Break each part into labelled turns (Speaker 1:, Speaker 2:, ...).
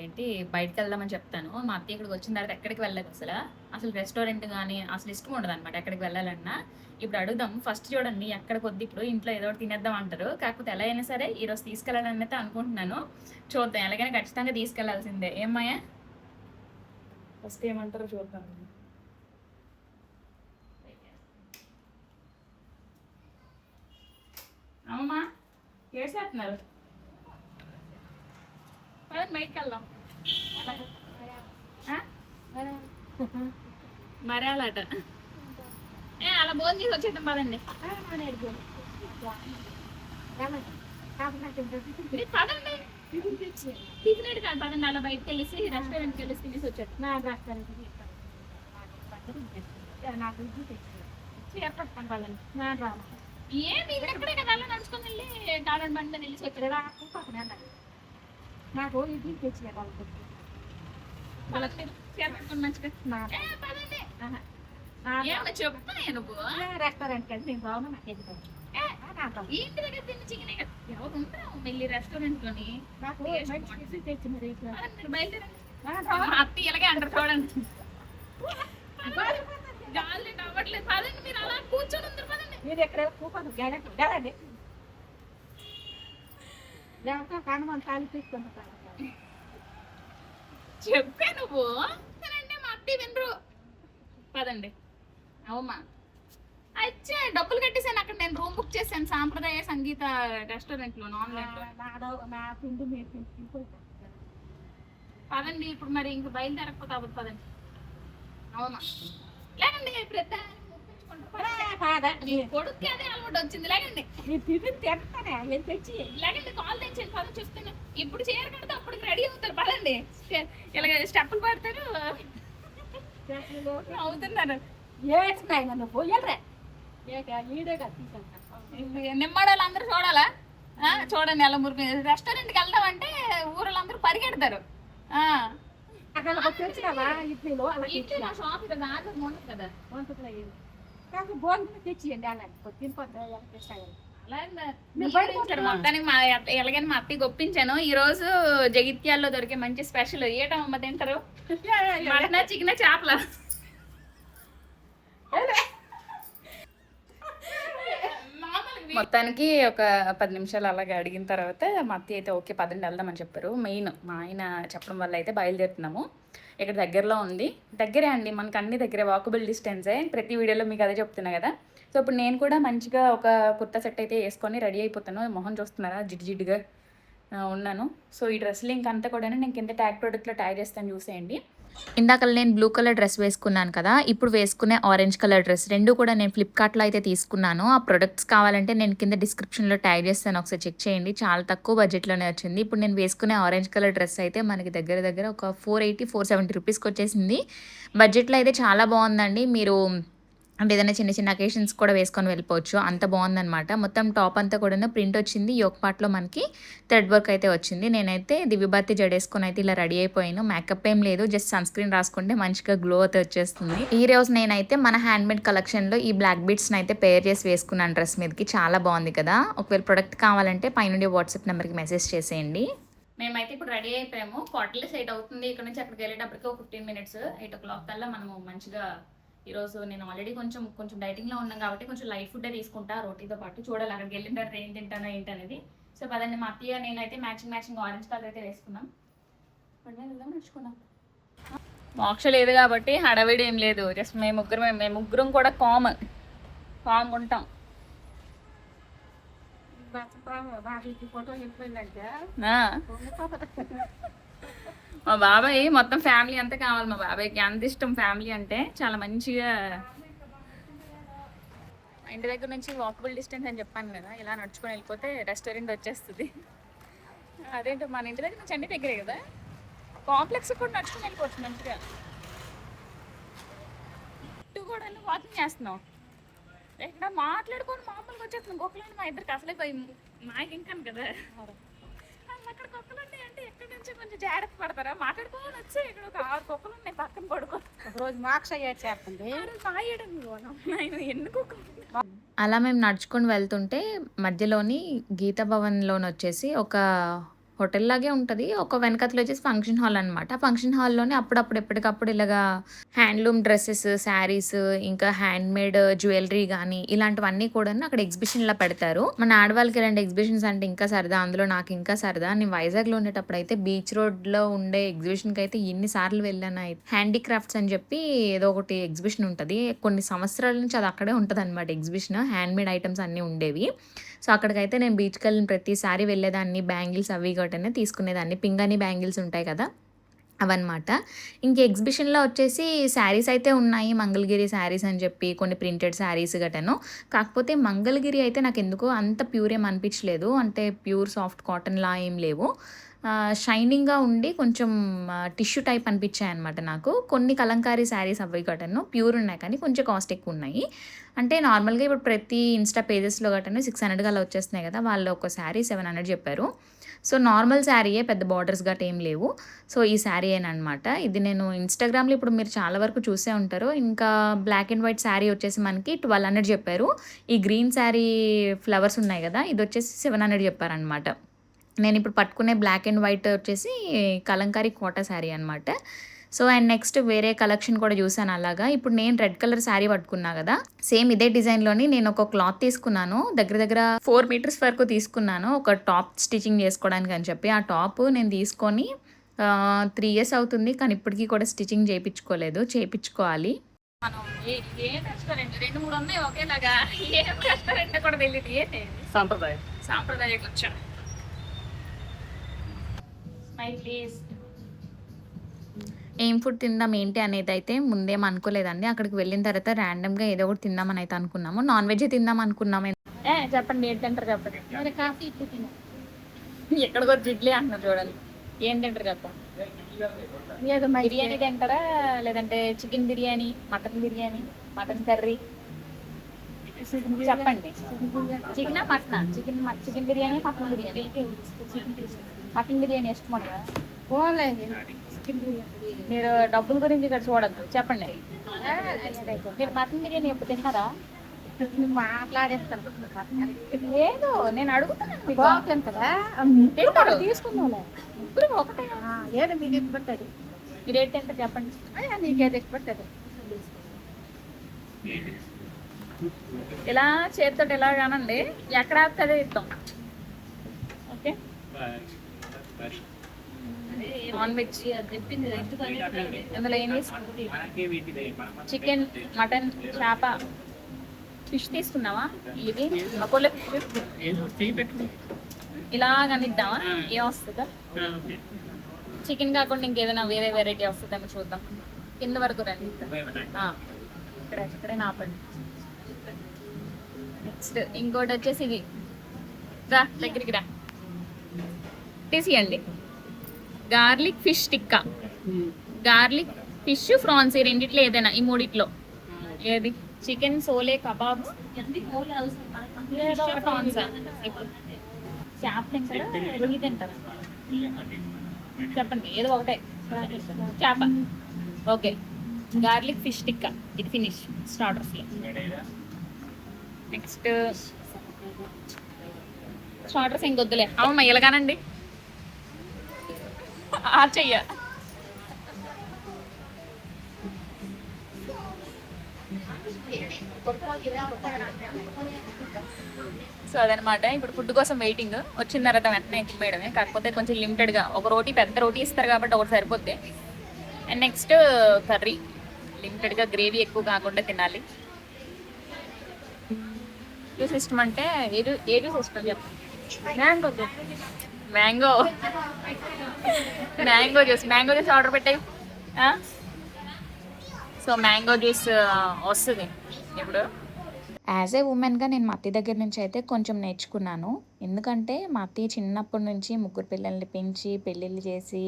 Speaker 1: ఏంటి బయటకి వెళ్దామని చెప్తాను. మా అత్తయ్య ఇక్కడికి వచ్చిన తర్వాత ఎక్కడికి వెళ్ళలేదు అసలు రెస్టారెంట్ గానీ అసలు ఇష్టం ఉండదనమాట ఎక్కడికి వెళ్ళాలన్నా. ఇప్పుడు అడుగుదాం. ఫస్ట్ చూడండి ఎక్కడికొద్ది ఇప్పుడు ఇంట్లో ఏదో ఒకటి తినేద్దాం అంటారు. కాకపోతే ఎలా అయినా సరే ఈరోజు తీసుకెళ్ళాలని అయితే అనుకుంటున్నాను. చూద్దాం ఎలాగైనా ఖచ్చితంగా తీసుకెళ్లాల్సిందే. ఏమయ్యా ఫస్ట్ ఏమంటారో చూద్దాం. అమ్మమ్మా ఏడ్చేస్తున్నారు. పదండి బయటికి వెళ్దాం. మరాలట అలా భోజనం చేసి వచ్చేద్దాం పదండి. పదండి టిఫిన్ కాదు పదండి అలా బయటకు వెళ్ళేసి రెస్టారెంట్కి వెళ్ళేసి తినేసి వచ్చాడు. చేపట్టుకోండి పదండి. ఏమి ఇక్కడే కదా అలా నడుచుకొని వెళ్ళి గార్డెన్ బండి వెళ్ళేసి వచ్చాడు. నాకు ఇది తెచ్చి రెస్టారెంట్ కంటే నేను బాగున్నా ఇంటి దగ్గర తిని చికెన్ ఎవరు ఉంటావు మళ్ళీ రెస్టారెంట్ లోని అత్త ఇలాగే అంటారు చూడండి. గాలి అవ్వట్లేదు పదండి మీరు అలా కూర్చొని ఉంటారు పదండి. మీరు ఎక్కడ కూపను గడండి చెప్పే నువ్వు అంటే మా అత్తి వినరు. పదండి. అవుమా అచ్చే డబ్బులు కట్టేసాను అక్కడ నేను రూమ్ బుక్ చేశాను సాంప్రదాయ సంగీత రెస్టారెంట్ లో ఆన్లైన్ లో. పదండి ఇప్పుడు మరి ఇంక బయలుదేరకపోతే అవ్వదు. పదండి. అవుమా లేదండి పెద్ద కొడుకు అదే అలవాటు వచ్చింది. లేకండి తెచ్చి లేకండి కాల్ తెచ్చాను పదం చెప్తాను. ఇప్పుడు చీర కడితే అప్పటికి రెడీ అవుతారు. పదండి ఇలాగ స్టెప్పులు పడతారు అవుతున్నారు. నిమ్మడాలు అందరూ చూడాలా? చూడండి ఎలా మురికి రెస్టారెంట్కి వెళ్దామంటే ఊళ్ళందరూ పరిగెడతారు. షాప్ కదా భోజనం తెచ్చియండి మొత్తానికి మా ఎలాగైనా మా అత్తకి ఒప్పించాను. ఈ రోజు జగిత్యాల్లో దొరికే మంచి స్పెషల్ ఏటం అమ్మ తింటారు మటన్ చికెన్ చేపల. మొత్తానికి ఒక 10 నిమిషాలు అలాగే అడిగిన తర్వాత మా అత్తయ్య అయితే ఓకే పదండి వెళ్దామని చెప్పారు. మెయిన్ మా ఆయన చెప్పడం వల్ల అయితే బయలుదేరుతున్నాము. ఇక్కడ దగ్గరలో ఉంది. దగ్గరే అండి మనకు అన్ని దగ్గరే వాకబుల్ డిస్టెన్సే. ప్రతి వీడియోలో మీకు అదే చెప్తున్నా కదా. సో ఇప్పుడు నేను కూడా మంచిగా ఒక కుర్తా సెట్ అయితే వేసుకొని రెడీ అయిపోతాను. మొహం చూస్తున్నారా జిడ్డుగా ఉన్నాను. సో ఈ డ్రెస్ లింక్ అంతా కూడా నేను కింద ట్యాగ్ ప్రోడక్ట్లో ట్యాగ్ చేస్తాను చూసేయండి. ఇందాక నేను బ్లూ కలర్ డ్రెస్ వేసుకున్నాను కదా, ఇప్పుడు వేసుకునే ఆరెంజ్ కలర్ డ్రెస్ రెండు కూడా నేను ఫ్లిప్కార్ట్లో అయితే తీసుకున్నాను. ఆ ప్రొడక్ట్స్ కావాలంటే నేను కింద డిస్క్రిప్షన్లో ట్యాగ్ చేస్తాను, ఒకసారి చెక్ చేయండి. చాలా తక్కువ బడ్జెట్లోనే వచ్చింది. ఇప్పుడు నేను వేసుకునే ఆరెంజ్ కలర్ డ్రెస్ అయితే మనకి దగ్గర ఒక 480-470 రూపీస్కి వచ్చేసింది. బడ్జెట్లో అయితే చాలా బాగుందండి. మీరు అంటే ఏదైనా చిన్న చిన్న అకేషన్స్ కూడా వేసుకొని వెళ్ళిపోవచ్చు. అంత బాగుందనమాట. మొత్తం టాప్ అంతా కూడా ప్రింట్ వచ్చింది. యోక్ పార్ట్లో మనకి థ్రెడ్ వర్క్ అయితే వచ్చింది. నేనైతే దివ్యభాతి జడేసుకొని అయితే ఇలా రెడీ అయిపోయాను. మేకప్ ఏం లేదు, జస్ట్ సన్ స్క్రీన్ రాసుకుంటే మంచిగా గ్లో అయితే వచ్చేస్తుంది. ఈ రోజు నేనైతే మన హ్యాండ్మేడ్ కలెక్షన్లో ఈ బ్లాక్ బీడ్స్ని అయితే పేర్ చేసి వేసుకున్నాను డ్రెస్ మీదకి. చాలా బాగుంది కదా. ఒకవేళ ప్రొడక్ట్ కావాలంటే పైనుండి వాట్సాప్ నెంబర్కి మెసేజ్ చేసేయండి. మేమైతే ఇప్పుడు రెడీ అయిపోయాము. క్వార్టర్లెస్ 8 అవుతుంది. ఇక్కడ నుంచి అక్కడికి వెళ్ళేటప్పటికి ఒక 15 మినిట్స్ 8 o'clock కల్లా మనము మంచిగా. ఈరోజు నేను ఆల్రెడీ కొంచెం డైటింగ్లో ఉన్నాం కాబట్టి కొంచెం లైట్ ఫుడ్డే తీసుకుంటా రోటీతో పాటు. చూడాలి అక్కడికి వెళ్ళిన తర్వాత ఏం తింటానో ఏంటనేది. సో పదండి మా అత్తయ్య నేనైతే మ్యాచింగ్ ఆరెంజ్ కలర్ అయితే వేసుకున్నాం. నడుచుకున్నాం. మోక్ష లేదు కాబట్టి హడావిడి ఏం లేదు. జస్ట్ మేము ముగ్గురం కూడా కామన్ ఉంటాం. మా బాబాయ్ మొత్తం ఫ్యామిలీ అంతా కావాలి. మా బాబాయ్కి అంత ఇష్టం ఫ్యామిలీ అంటే. చాలా మంచిగా ఇంటి దగ్గర నుంచి వాకబుల్ డిస్టెన్స్ అని చెప్పాను కదా, ఇలా నడుచుకొని వెళ్ళిపోతే రెస్టారెంట్ వచ్చేస్తుంది. అదేంటో మన ఇంటి దగ్గర నుంచి అన్ని దగ్గరే కదా. కాంప్లెక్స్ కూడా నడుచుకొని వెళ్ళిపోవచ్చు మంచిగా. ఇటు కూడా వాకింగ్ చేస్తున్నాం. ఎక్కడ మాట్లాడుకొని మామూలుగా వచ్చేస్తున్నాం. కుక్కలు మా ఇద్దరికి అసలే భయం. నాకు ఇంకా కదా అక్కడ కుక్కలు ఉన్నాయి అంటే ఎక్కడి నుంచి కొంచెం జాగ్రత్త పడతారా. మాట్లాడుకోవాలి వచ్చి ఇక్కడ ఒక 6 కుక్కలు ఉన్నాయి పక్కన పడుకో.
Speaker 2: రోజు మాక్ష చేస్తుంది
Speaker 1: ఎందుకు అలా మేము నడుచుకొని వెళ్తుంటే మధ్యలోని గీతా భవన్లోని వచ్చేసి ఒక హోటల్ లాగే ఉంటది. ఒక వెనకాతల వచ్చేసి ఫంక్షన్ హాల్ అనమాట. ఫంక్షన్ హాల్‌లోనే అప్పుడప్పుడు ఎప్పటికప్పుడు ఇలాగా హ్యాండ్లూమ్ డ్రెసెస్, శారీస్ ఇంకా హ్యాండ్‌మేడ్ జ్యువెల్లరీ గానీ ఇలాంటివన్నీ కూడాను అక్కడ ఎగ్జిబిషన్‌లా పెడతారు. మన ఆడవాళ్ళకి ఇలాంటి ఎగ్జిబిషన్స్ అంటే ఇంకా సరదా. అందులో నాకు ఇంకా సరదా. నేను వైజాగ్‌లో ఉండేటప్పుడైతే బీచ్ రోడ్‌లో ఉండే ఎగ్జిబిషన్‌కైతే ఎన్ని సార్లు వెళ్ళానో. హ్యాండీక్రాఫ్ట్స్ అని చెప్పి ఏదో ఒకటి ఎగ్జిబిషన్ ఉంటది. కొన్ని సంవత్సరాల నుంచి అది అక్కడే ఉంటదనమాట ఎగ్జిబిషన్. హ్యాండ్‌మేడ్ ఐటెమ్స్ అన్నీ ఉండేవి. సో, అక్కడికైతే నేను బీచ్‌కెళ్ళిన ప్రతిసారి వెళ్ళేదాన్ని. బ్యాంగిల్స్ అవి గటనే తీసుకునేదాన్ని. పింగాణీ బ్యాంగిల్స్ ఉంటాయి కదా! అవన్నమాట. ఇంక ఎగ్జిబిషన్‌లో వచ్చేసి శారీస్ అయితే ఉన్నాయి. మంగళగిరి శారీస్ అని చెప్పి కొన్ని ప్రింటెడ్ శారీస్ గటాను. కాకపోతే మంగళగిరి అయితే నాకెందుకో అంత ప్యూర్ ఏమి అనిపించలేదు. అంటే ప్యూర్ సాఫ్ట్ కాటన్‌లా ఏం లేవు. షైనింగ్‌గా ఉండి కొంచెం టిష్యూ టైప్ అనిపించాయన్నమాట నాకు. కొన్ని కలంకారీ శారీస్ అవి గటాను ప్యూర్ ఉన్నాయి కానీ కొంచెం కాస్ట్ ఎక్కువున్నాయి. అంటే నార్మల్‌గా ఇప్పుడు ప్రతి ఇన్‌స్టా పేజెస్‌లో గటాను 600 అలా వచ్చేస్తున్నాయి కదా! వాళ్ళు ఒక శారీ 700 చెప్పారు. సో, నార్మల్ శారీయే పెద్ద బార్డర్స్ గట్టా ఏం లేవు. సో, ఈ శారీయేననమాట. ఇది నేను ఇన్‌స్టాగ్రామ్‌లో ఇప్పుడు మీరు చాలా వరకు చూసే ఉంటారు. ఇంకా బ్లాక్ అండ్ వైట్ శారీ వచ్చేసి మనకి 1200 చెప్పారు. ఈ గ్రీన్ శారీ ఫ్లవర్స్ ఉన్నాయి గదా! ఇదొచ్చేసి 700 చెప్పారనమాట. నేనిప్పుడు పట్టుకునే బ్లాక్ అండ్ వైట్ వచ్చేసి కలంకారీ కోటా శారీ అనమాట. సో, అండ్ నెక్స్ట్ వేరే కలెక్షన్ కూడా చూసాను అలాగా. ఇప్పుడు నేను రెడ్ కలర్ శారీ పట్టుకున్నా గదా! సేమ్ ఇదే డిజైన్‌లోని నేను ఒక క్లాత్ తీసుకున్నాను. దగ్గర దగ్గర 4 మీటర్స్ వరకు తీసుకున్నాను. ఒక టాప్ స్టిచింగ్ చేసుకోవడానికి అని చెప్పి. ఆ టాప్ నేను తీసుకొని 3 ఇయర్స్ అవుతుంది. కానీ ఇప్పటికి కూడా స్టిచింగ్ చేపించుకోలేదు. చేపించుకోవాలి. మనం ఏ రెస్టారెంట్ 2, 3 ఉన్నాయి ఒకేలాగా. ఏ రెస్టారెంట్ కూడా తెలీదు. ఏంటి సాంప్రదాయకు వచ్చాం. Smile please. ఏం ఫుడ్ తిందాం ఏంటి అనేదైతే ముందేం అనుకోలేదండి. అక్కడికి వెళ్ళిన తర్వాత ర్యాండమ్‌గా ఏదో ఒకటి తిందామని అయితే అనుకున్నాము. నాన్ వెజ్జే తిందాం అనుకున్నాము. చెప్పండి ఏం తింటారు చెప్పండి.
Speaker 2: మరి కాఫీ ఇడ్లీ తిను.
Speaker 1: ఎక్కడికొచ్చి ఇడ్లీ అంటున్నారు చూడండి. ఏం తింటారు చెప్పండి.
Speaker 2: ఏదో మరి
Speaker 1: బిర్యానీ తింటారా? లేదంటే chicken biryani, mutton biryani, mutton curry చెప్పండి. చికెనా మటనా? Chicken biryani, mutton biryani. Mutton biryani ఇష్టం ఉండదా?
Speaker 2: పోలే
Speaker 1: మీరు డబ్బుల గురించి ఇక్కడ చూడద్దు చెప్పండి. మీరు మటన్ బిర్యానీ ఎప్పుడు తిన్నారా?
Speaker 2: మాట్లాడేస్తాను.
Speaker 1: లేదు నేను అడుగుతున్నాను మీకు.
Speaker 2: బాగుంటుందా
Speaker 1: తింటారు.
Speaker 2: తీసుకుందాంలే.
Speaker 1: ముగ్గురు ఒకటే.
Speaker 2: ఏదో మీకు ఇష్టపడుతుంది.
Speaker 1: మీరు ఏంటి తింటారు చెప్పండి.
Speaker 2: నీకేది ఇష్టపడుతుంది.
Speaker 1: ఇలా చేతితో ఇలా కానండి ఎక్కడ ఆపుతుందే ఇస్తాం. ఓకే నాన్ వెజ్ ఇందులో ఏం చికెన్, మటన్, చేప, ఫిష్ తీసుకున్నావా? ఇది అపోలో ఫిష్ ఇలా కనిద్దామా? ఏం వస్తుందా? చికెన్ కాకుండా ఇంకేదైనా వేరే వెరైటీ వస్తుందేమో చూద్దాం. కింద వరకు రండి. ఇక్కడే ఆపండి. నెక్స్ట్ ఇంకోటి వచ్చేసి ఇది రా దగ్గరికి రా తీసియండి. Garlic fish tikka, garlic fish prawns, ఈ రెండిట్లో ఏదైనా ఈ మూడిట్లో ఏది? Chicken sholay kebab, prawns. చేప తింటారా? రొయ్యి తింటారా? చెప్పండి ఏదో ఒకటే. చేప. ఓకే గార్లిక్ ఫిష్ టిక్కా ఇది ఫినిష్ స్టార్టర్స్లో. నెక్స్ట్ స్టార్టర్స్ ఇంకొద్దులే. అవునమ్మా ఇలాగానండి చెయ్య. సో అదనమాట ఇప్పుడు ఫుడ్ కోసం వెయిటింగ్. వచ్చిన తర్వాత వెంటనే ఎక్కిపోయడమే. కాకపోతే కొంచెం లిమిటెడ్గా ఒక రోటీ, పెద్ద రోటీ ఇస్తారు కాబట్టి ఒకటి సరిపోద్ది. అండ్ నెక్స్ట్ కర్రీ లిమిటెడ్గా, గ్రేవీ ఎక్కువ కాకుండా తినాలి. జ్యూస్ ఇష్టం అంటే ఏ జ్యూస్ ఇష్టం చెప్పండి. మ్యాంగో జ్యూస్ ఆర్డర్ పెట్టాయి. సో మ్యాంగో జ్యూస్ వస్తుంది ఇప్పుడు. యాజ్ ఏ ఉమెన్గా నేను మా అత్తయ్య దగ్గర నుంచి అయితే కొంచెం నేర్చుకున్నాను. ఎందుకంటే మా అత్తయ్య చిన్నప్పటి నుంచి ముగ్గురు పిల్లల్ని పెంచి పెళ్ళిళ్ళు చేసి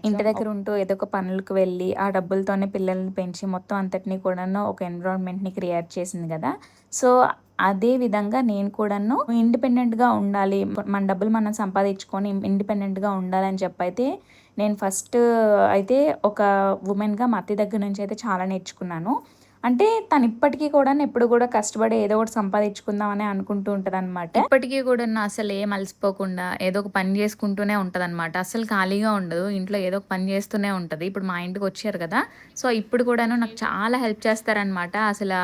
Speaker 1: ఇంటి దగ్గర ఉంటూ ఏదో ఒక పనులకు వెళ్ళి ఆ డబ్బులతోనే పిల్లల్ని పెంచి మొత్తం అంతటినీ కూడాను ఒక ఎన్విరాన్మెంట్ని క్రియేట్ చేసింది కదా. సో అదే విధంగా నేను కూడాను ఇండిపెండెంట్గా ఉండాలి, మన డబ్బులు మనం సంపాదించుకొని ఇండిపెండెంట్గా ఉండాలని చెప్పైతే నేను ఫస్ట్ అయితే ఒక ఉమెన్గా మా అత్తయ్య దగ్గర నుంచి అయితే చాలా నేర్చుకున్నాను. అంటే తను ఇప్పటికీ కూడా ఎప్పుడు కూడా కష్టపడి ఏదో ఒకటి సంపాదించుకుందామని అనుకుంటూ ఉంటుంది అనమాట. ఇప్పటికీ కూడా అసలు ఏం అలసిపోకుండా ఏదో ఒక పని చేసుకుంటూనే ఉంటుంది అనమాట. అసలు ఖాళీగా ఉండదు, ఇంట్లో ఏదో ఒక పని చేస్తూనే ఉంటుంది. ఇప్పుడు మా ఇంటికి వచ్చారు కదా, సో ఇప్పుడు కూడాను నాకు చాలా హెల్ప్ చేస్తారనమాట. అసలు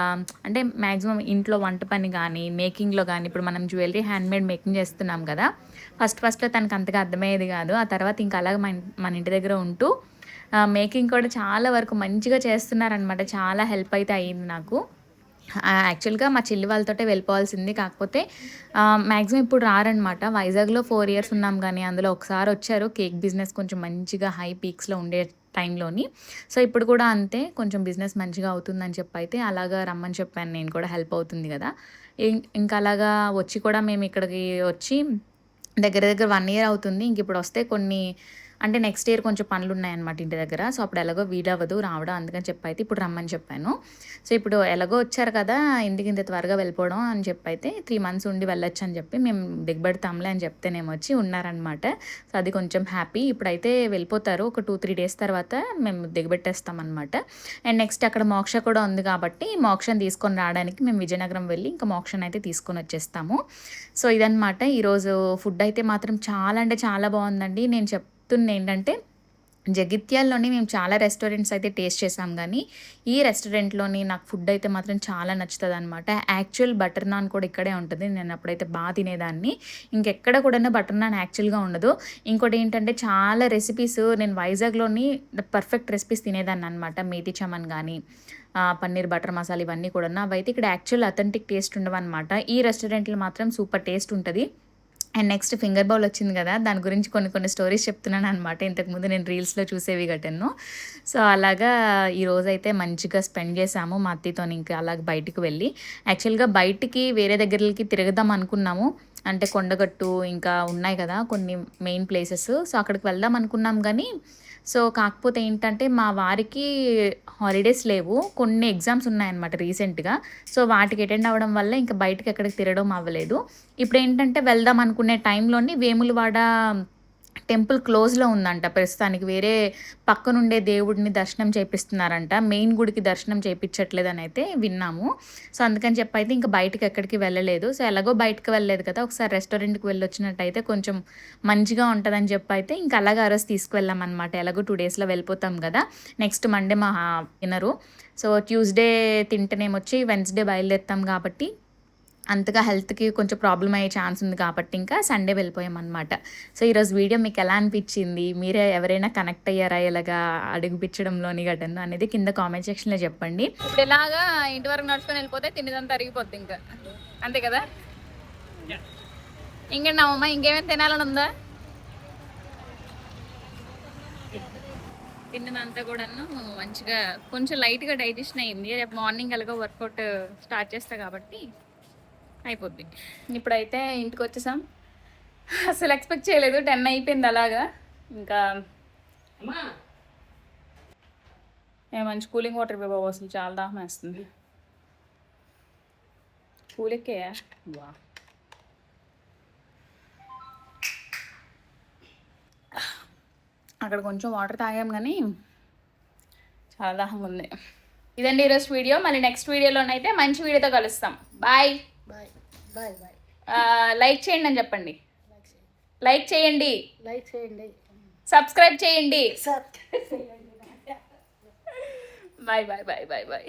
Speaker 1: అంటే మ్యాక్సిమం ఇంట్లో వంట పని కానీ మేకింగ్లో కానీ, ఇప్పుడు మనం జ్యువెలరీ హ్యాండ్మేడ్ మేకింగ్ చేస్తున్నాం కదా, ఫస్ట్లో తనకు అంతగా అర్థమయ్యేది కాదు. ఆ తర్వాత ఇంకా అలాగ మన ఇంటి దగ్గర ఉంటూ మేకింగ్ కూడా చాలా వరకు మంచిగా చేస్తున్నారనమాట. చాలా హెల్ప్ అయితే అయ్యింది నాకు. యాక్చువల్గా మా చెల్లి వాళ్ళతోటే వెళ్ళిపోవాల్సింది, కాకపోతే మ్యాక్సిమం ఇప్పుడు రారనమాట. వైజాగ్లో 4 years ఉన్నాం, కానీ అందులో ఒకసారి వచ్చారు కేక్ బిజినెస్ కొంచెం మంచిగా హై పీక్స్లో ఉండే టైంలోని. సో ఇప్పుడు కూడా అంతే, కొంచెం బిజినెస్ మంచిగా అవుతుందని చెప్పి అయితే అలాగా రమ్మని చెప్పాను. నేను కూడా హెల్ప్ అవుతుంది కదా. ఇంకా అలాగా వచ్చి కూడా మేము ఇక్కడికి వచ్చి దగ్గర 1 year అవుతుంది. ఇంక ఇప్పుడు వస్తే కొన్ని అంటే నెక్స్ట్ ఇయర్ కొంచెం పనులు ఉన్నాయన్నమాట ఇంటి దగ్గర. సో అప్పుడు ఎలాగో వీలవ్వదు రావడం, అందుకని చెప్పి అయితే ఇప్పుడు రమ్మని చెప్పాను. సో ఇప్పుడు ఎలాగో వచ్చారు కదా, ఇంటికి ఇంత త్వరగా వెళ్ళిపోవడం అని చెప్పి అయితే 3 months ఉండి వెళ్ళొచ్చు అని చెప్పి మేము దిగబెడతాంలే అని చెప్తేనేమో వచ్చి ఉన్నారనమాట. సో అది కొంచెం హ్యాపీ. ఇప్పుడైతే వెళ్ళిపోతారు, ఒక 2-3 days తర్వాత మేము దిగబెట్టేస్తాం అనమాట. అండ్ నెక్స్ట్ అక్కడ మోక్ష కూడా ఉంది కాబట్టి మోక్షని తీసుకొని రావడానికి మేము విజయనగరం వెళ్ళి ఇంకా మోక్షని అయితే తీసుకొని వచ్చేస్తాము. సో ఇదనమాట ఈరోజు ఫుడ్ అయితే మాత్రం చాలా అంటే చాలా బాగుందండి. నేను చెప్తుంది ఏంటంటే, జగిత్యాల్లోని మేము చాలా రెస్టారెంట్స్ అయితే టేస్ట్ చేసాం, కానీ ఈ రెస్టారెంట్లోని నాకు ఫుడ్ అయితే మాత్రం చాలా నచ్చుతుంది అనమాట. యాక్చువల్ బటర్ నాన్ కూడా ఇక్కడే ఉంటుంది. నేను అప్పుడైతే బాగా తినేదాన్ని, ఇంకెక్కడ కూడా బటర్ నాన్ యాక్చువల్గా ఉండదు. ఇంకోటి ఏంటంటే, చాలా రెసిపీస్ నేను వైజాగ్లోని పర్ఫెక్ట్ రెసిపీస్ తినేదాన్ని అనమాట. మేతి చమన్ కానీ పన్నీర్ బటర్ మసాలా ఇవన్నీ కూడా అవైతే ఇక్కడ యాక్చువల్ అథెంటిక్ టేస్ట్ ఉండవు అనమాట. ఈ రెస్టారెంట్లో మాత్రం సూపర్ టేస్ట్ ఉంటుంది. అండ్ నెక్స్ట్ ఫింగర్ బౌల్ వచ్చింది కదా, దాని గురించి కొన్ని స్టోరీస్ చెప్తున్నాను అనమాట. ఇంతకుముందు నేను రీల్స్లో చూసేవి గట్టను. సో అలాగా ఈరోజు అయితే మంచిగా స్పెండ్ చేసాము మా అత్తయ్యతో. ఇంకా అలాగ బయటికి వెళ్ళి యాక్చువల్గా బయటికి వేరే దగ్గరికి తిరగదాం అనుకున్నాము. అంటే కొండగట్టు ఇంకా ఉన్నాయి కదా కొన్ని మెయిన్ ప్లేసెస్, సో అక్కడికి వెళ్దాం అనుకున్నాం. కానీ సో కాకపోతే ఏంటంటే మా వారికి హాలిడేస్ లేవు, కొన్ని ఎగ్జామ్స్ ఉన్నాయన్నమాట రీసెంట్గా. సో వాటికి అటెండ్ అవ్వడం వల్ల ఇంకా బయటకి ఎక్కడికి తిరగడం అవ్వలేదు. ఇప్పుడు ఏంటంటే వెళ్దాం అనుకునే టైంలోని వేములవాడ టెంపుల్ క్లోజ్లో ఉందంట ప్రస్తుతానికి. వేరే పక్కనుండే దేవుడిని దర్శనం చేపిస్తున్నారంట, మెయిన్ గుడికి దర్శనం చేయించట్లేదని అయితే విన్నాము. సో అందుకని చెప్పి అయితే ఇంకా బయటకి ఎక్కడికి వెళ్ళలేదు. సో ఎలాగో బయటకు వెళ్ళలేదు కదా, ఒకసారి రెస్టారెంట్కి వెళ్ళొచ్చినట్టయితే కొంచెం మంచిగా ఉంటుందని చెప్పి అయితే ఇంకా అలాగే ఆ రోజు తీసుకువెళ్ళాం అనమాట. ఎలాగో 2 daysలో వెళ్ళిపోతాం కదా, నెక్స్ట్ మండే మా డిన్నరు. సో ట్యూస్డే తింటేనేమొచ్చి వెన్స్డే బయలుదేరుతాం కాబట్టి అంతగా హెల్త్కి కొంచెం ప్రాబ్లం అయ్యే ఛాన్స్ ఉంది కాబట్టి ఇంకా సండే వెళ్ళిపోయామన్నమాట. సో ఈరోజు వీడియో మీకు ఎలా అనిపించింది, మీరే ఎవరైనా కనెక్ట్ అయ్యారా ఇలాగా అడుగుపించడంలోని గటను అనేది కింద కామెంట్ సెక్షన్లో చెప్పండి. ఇప్పుడు ఇలాగా ఇంటి వరకు నడుచుకొని వెళ్ళిపోతే తినేదంతా అరిగిపోద్ది ఇంకా, అంతే కదా. ఇంకేంటి అమ్మమ్మ, ఇంకేమైనా తినాలని ఉందా? తిన్నదంతా కూడాను మంచిగా కొంచెం లైట్గా డైజెషన్ అయ్యింది. రేపు మార్నింగ్ ఎలాగో వర్కౌట్ స్టార్ట్ చేస్తా కాబట్టి అయిపోద్ది. ఇప్పుడైతే ఇంటికి వచ్చేసాం. అసలు ఎక్స్పెక్ట్ చేయలేదు, 10 అయిపోయింది అలాగా. ఇంకా మంచి కూలింగ్ వాటర్ ఇవ్వ బాబు, అసలు చాలా దాహం వేస్తుంది. కూలెక్కే వా, అక్కడ కొంచెం వాటర్ తాగాం కానీ చాలా దాహంగా ఉంది. ఇదండి ఈరోజు వీడియో. మళ్ళీ నెక్స్ట్ వీడియోలోనైతే మంచి వీడియోతో కలుస్తాం. బాయ్. లైక్ చేయండి అని చెప్పండి. లైక్ చేయండి, సబ్స్క్రైబ్ చేయండి. Bye bye bye bye bye.